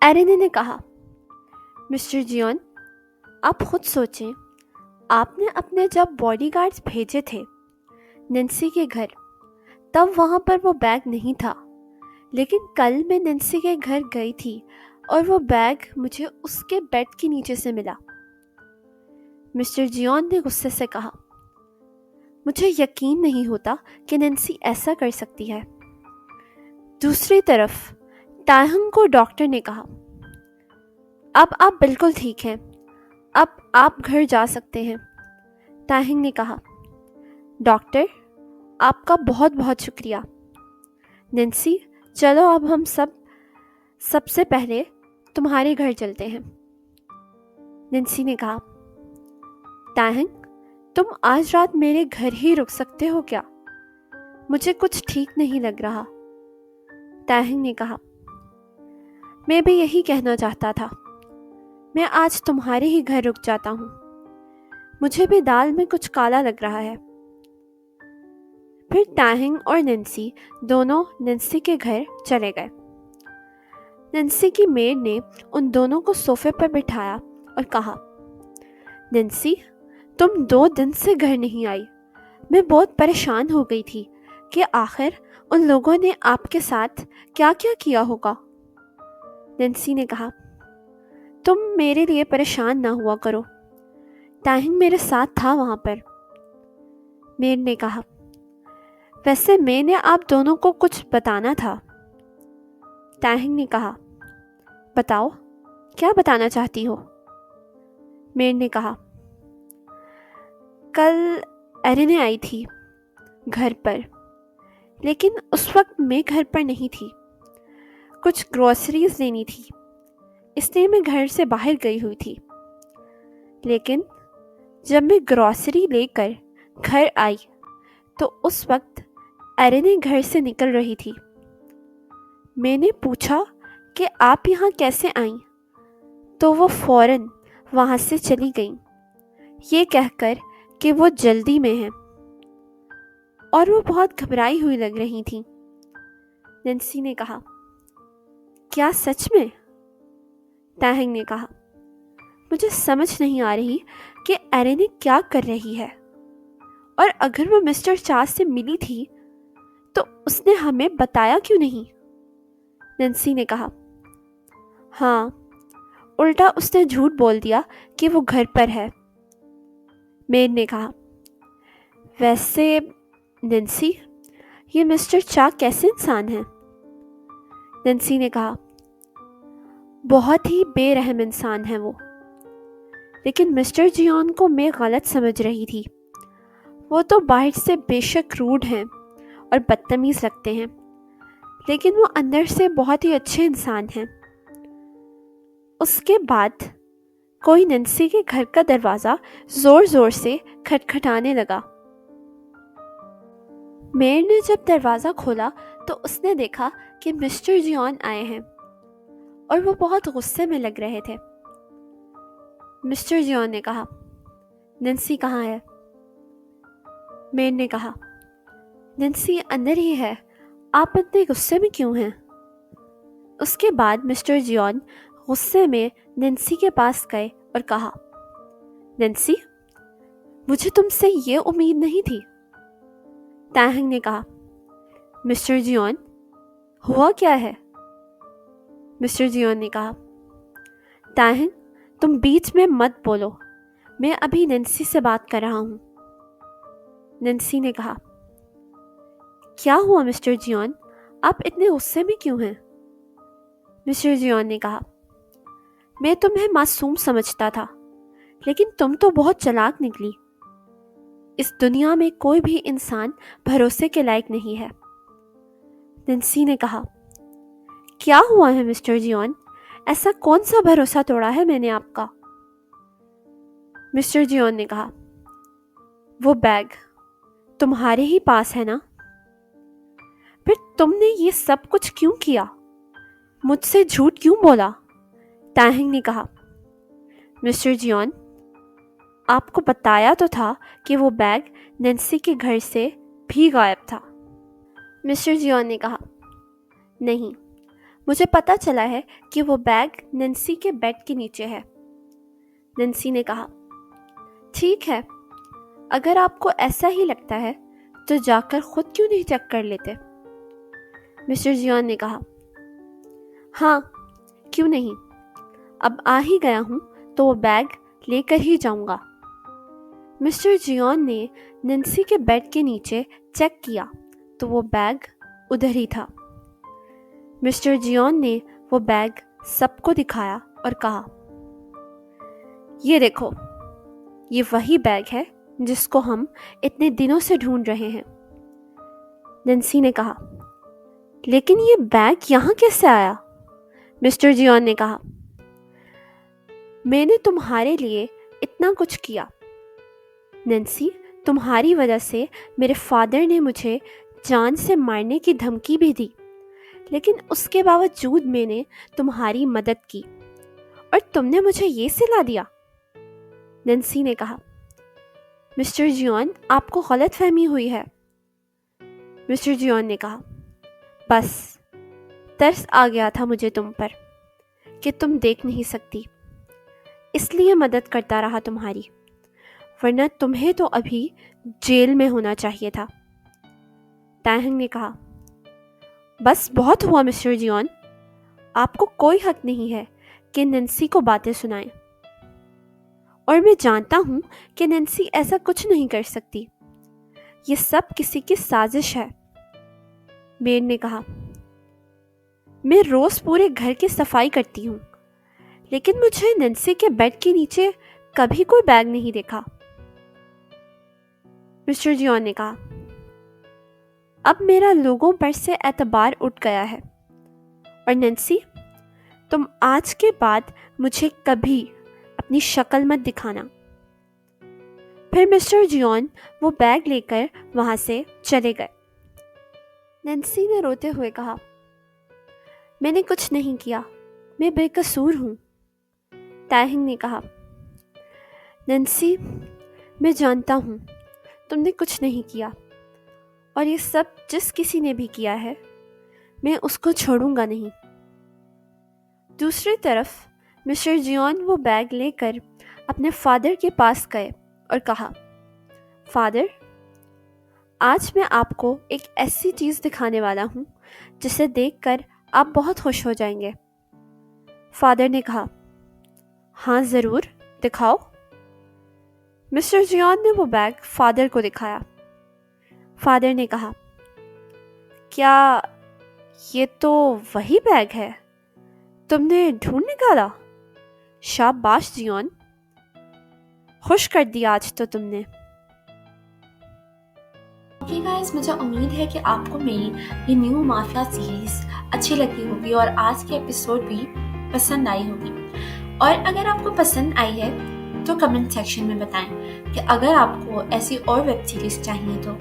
ایرینے نے کہا، مسٹر جیون، آپ خود سوچیں، آپ نے اپنے جب باڈی گارڈز بھیجے تھے نینسی کے گھر، تب وہاں پر وہ بیگ نہیں تھا، لیکن کل میں نینسی کے گھر گئی تھی اور وہ بیگ مجھے اس کے بیڈ کے نیچے سے ملا۔ مسٹر جیون نے غصے سے کہا، مجھے یقین نہیں ہوتا کہ نینسی ایسا کر سکتی ہے۔ دوسری طرف تاہنگ کو ڈاکٹر نے کہا، اب آپ بالکل ٹھیک ہیں، اب آپ گھر جا سکتے ہیں۔ تاہنگ نے کہا، ڈاکٹر آپ کا بہت بہت شکریہ۔ نینسی چلو اب ہم سب سے پہلے تمہارے گھر چلتے ہیں۔ نینسی نے کہا، تاہنگ تم آج رات میرے گھر ہی رک سکتے ہو کیا؟ مجھے کچھ ٹھیک نہیں لگ رہا۔ تاہنگ نے کہا، میں بھی یہی کہنا چاہتا تھا، میں آج تمہارے ہی گھر رک جاتا ہوں، مجھے بھی دال میں کچھ کالا لگ رہا ہے۔ پھر تاہنگ اور نینسی دونوں نینسی کے گھر چلے گئے۔ نینسی کی میڈ نے ان دونوں کو صوفے پر بٹھایا اور کہا، نینسی تم 2 دن سے گھر نہیں آئی، میں بہت پریشان ہو گئی تھی کہ آخر ان لوگوں نے آپ کے ساتھ کیا کیا کیا ہوگا۔ نینسی نے کہا، تم میرے لیے پریشان نہ ہوا کرو، تاہنگ میرے ساتھ تھا وہاں پر۔ میڈ نے کہا، ویسے میں نے آپ دونوں کو کچھ بتانا تھا۔ تاہنگ نے کہا، بتاؤ کیا بتانا چاہتی ہو؟ میڈ نے کہا، کل ایرینے آئی تھی گھر پر، لیکن اس وقت میں گھر پر نہیں تھی، کچھ گروسریز لینی تھی، اس لیے میں گھر سے باہر گئی ہوئی تھی، لیکن جب میں گروسری لے کر گھر آئی تو اس وقت ایرینے گھر سے نکل رہی تھی۔ میں نے پوچھا کہ آپ یہاں کیسے آئیں، تو وہ فوراً وہاں سے چلی گئیں، یہ کہہ کر کہ وہ جلدی میں ہیں، اور وہ بہت گھبرائی ہوئی لگ رہی تھیں۔ نینسی نے کہا، کیا سچ میں؟ تاہنگ نے کہا، مجھے سمجھ نہیں آ رہی کہ ایرینے کیا کر رہی ہے، اور اگر وہ مسٹر چاس سے ملی تھی تو اس نے ہمیں بتایا کیوں نہیں؟ نینسی نے کہا، ہاں، الٹا اس نے جھوٹ بول دیا کہ وہ گھر پر ہے۔ میڈ نے کہا، ویسے نینسی یہ مسٹر چا کیسے انسان ہیں؟ نینسی نے کہا، بہت ہی بے رحم انسان ہے وہ، لیکن مسٹر جیون کو میں غلط سمجھ رہی تھی، وہ تو باہر سے بے شک روڈ ہیں اور بدتمیز لگتے ہیں، لیکن وہ اندر سے بہت ہی اچھے انسان ہیں۔ اس کے بعد کوئی نینسی کے گھر کا دروازہ زور زور سے کھٹکھٹانے لگا۔ میئر نے جب دروازہ کھولا تو اس نے دیکھا کہ مسٹر جیون آئے ہیں اور وہ بہت غصے میں لگ رہے تھے۔ مسٹر جیون نے کہا، نینسی کہاں ہے؟ میئر نے کہا، نینسی اندر ہی ہے، آپ اتنے غصے میں کیوں ہیں؟ اس کے بعد مسٹر جیون غصے میں نینسی کے پاس گئے اور کہا، نینسی مجھے تم سے یہ امید نہیں تھی۔ تاہنگ نے کہا، مسٹر جیون ہوا کیا ہے؟ مسٹر جیون نے کہا، تاہنگ تم بیچ میں مت بولو، میں ابھی نینسی سے بات کر رہا ہوں۔ نینسی نے کہا، کیا ہوا مسٹر جیون، آپ اتنے غصے میں کیوں ہیں؟ مسٹر جیون نے کہا، میں تمہیں معصوم سمجھتا تھا، لیکن تم تو بہت چالاک نکلی، اس دنیا میں کوئی بھی انسان بھروسے کے لائق نہیں ہے۔ نینسی نے کہا، کیا ہوا ہے مسٹر جیون، ایسا کون سا بھروسہ توڑا ہے میں نے آپ کا؟ مسٹر جیون نے کہا، وہ بیگ تمہارے ہی پاس ہے نا؟ پھر تم نے یہ سب کچھ کیوں کیا، مجھ سے جھوٹ کیوں بولا؟ تاہنگ نے کہا، مسٹر جیون آپ کو بتایا تو تھا کہ وہ بیگ نینسی کے گھر سے بھی غائب تھا۔ مسٹر جیون نے کہا، نہیں، مجھے پتا چلا ہے کہ وہ بیگ نینسی کے بیڈ کے نیچے ہے۔ نینسی نے کہا، ٹھیک ہے، اگر آپ کو ایسا ہی لگتا ہے تو جا کر خود کیوں نہیں چیک کر لیتے؟ مسٹر جیون نے کہا، ہاں کیوں نہیں، اب آ ہی گیا ہوں تو وہ بیگ لے کر ہی جاؤں گا۔ مسٹر جیون نے نینسی کے بیڈ کے نیچے چیک کیا تو وہ بیگ ادھر ہی تھا۔ مسٹر جیون نے وہ بیگ سب کو دکھایا اور کہا، یہ دیکھو، یہ وہی بیگ ہے جس کو ہم اتنے دنوں سے ڈھونڈ رہے ہیں۔ نینسی نے کہا، لیکن یہ بیگ یہاں کیسے آیا؟ مسٹر جیون نے کہا، میں نے تمہارے لیے اتنا کچھ کیا نینسی، تمہاری وجہ سے میرے فادر نے مجھے جان سے مارنے کی دھمکی بھی دی، لیکن اس کے باوجود میں نے تمہاری مدد کی اور تم نے مجھے یہ سلا دیا۔ نینسی نے کہا، مسٹر جیون، آپ کو غلط فہمی ہوئی ہے۔ مسٹر جیون نے کہا، بس ترس آ گیا تھا مجھے تم پر کہ تم دیکھ نہیں سکتی، اس لیے مدد کرتا رہا تمہاری، ورنہ تمہیں تو ابھی جیل میں ہونا چاہیے تھا۔ تاہنگ نے کہا، بس بہت ہوا مسٹر جیون، آپ کو کوئی حق نہیں ہے کہ نینسی کو باتیں سنائیں، اور میں جانتا ہوں کہ نینسی ایسا کچھ نہیں کر سکتی، یہ سب کسی کی سازش ہے۔ میر نے کہا، میں روز پورے گھر کی صفائی کرتی ہوں، لیکن مجھے نینسی کے بیڈ کے نیچے کبھی کوئی بیگ نہیں دیکھا۔ مسٹر جیون نے کہا، اب میرا لوگوں پر سے اعتبار اٹھ گیا ہے، اور نینسی، تم آج کے بعد مجھے کبھی اپنی شکل مت دکھانا۔ پھر مسٹر جیون وہ بیگ لے کر وہاں سے چلے گئے۔ نینسی نے روتے ہوئے کہا، میں نے کچھ نہیں کیا، میں بے قصور ہوں۔ تاہنگ نے کہا، نینسی، میں جانتا ہوں تم نے کچھ نہیں کیا، اور یہ سب جس کسی نے بھی کیا ہے، میں اس کو چھوڑوں گا نہیں۔ دوسری طرف مسٹر جیون وہ بیگ لے کر اپنے فادر کے پاس گئے اور کہا، فادر، آج میں آپ کو ایک ایسی چیز دکھانے والا ہوں جسے دیکھ کر آپ بہت خوش ہو جائیں گے۔ فادر نے کہا، ہاں ضرور، دکھاؤ۔ مسٹر جیون نے وہ بیگ فادر کو دکھایا۔ فادر نے کہا، کیا یہ تو وہی بیگ ہے تم نے ڈھونڈ نکالا؟ شاباش جیون، خوش کر دیا آج تو تم نے۔ اوکے گائز، مجھے امید ہے کہ آپ کو میری یہ نیو مافیا سیریز اچھی لگی ہوگی اور آج کے ایپیسوڈ بھی پسند آئی ہوگی، اور اگر آپ کو پسند آئی ہے تو کمنٹ سیکشن میں بتائیں کہ اگر آپ کو ایسی اور ویب سیریز چاہیے تو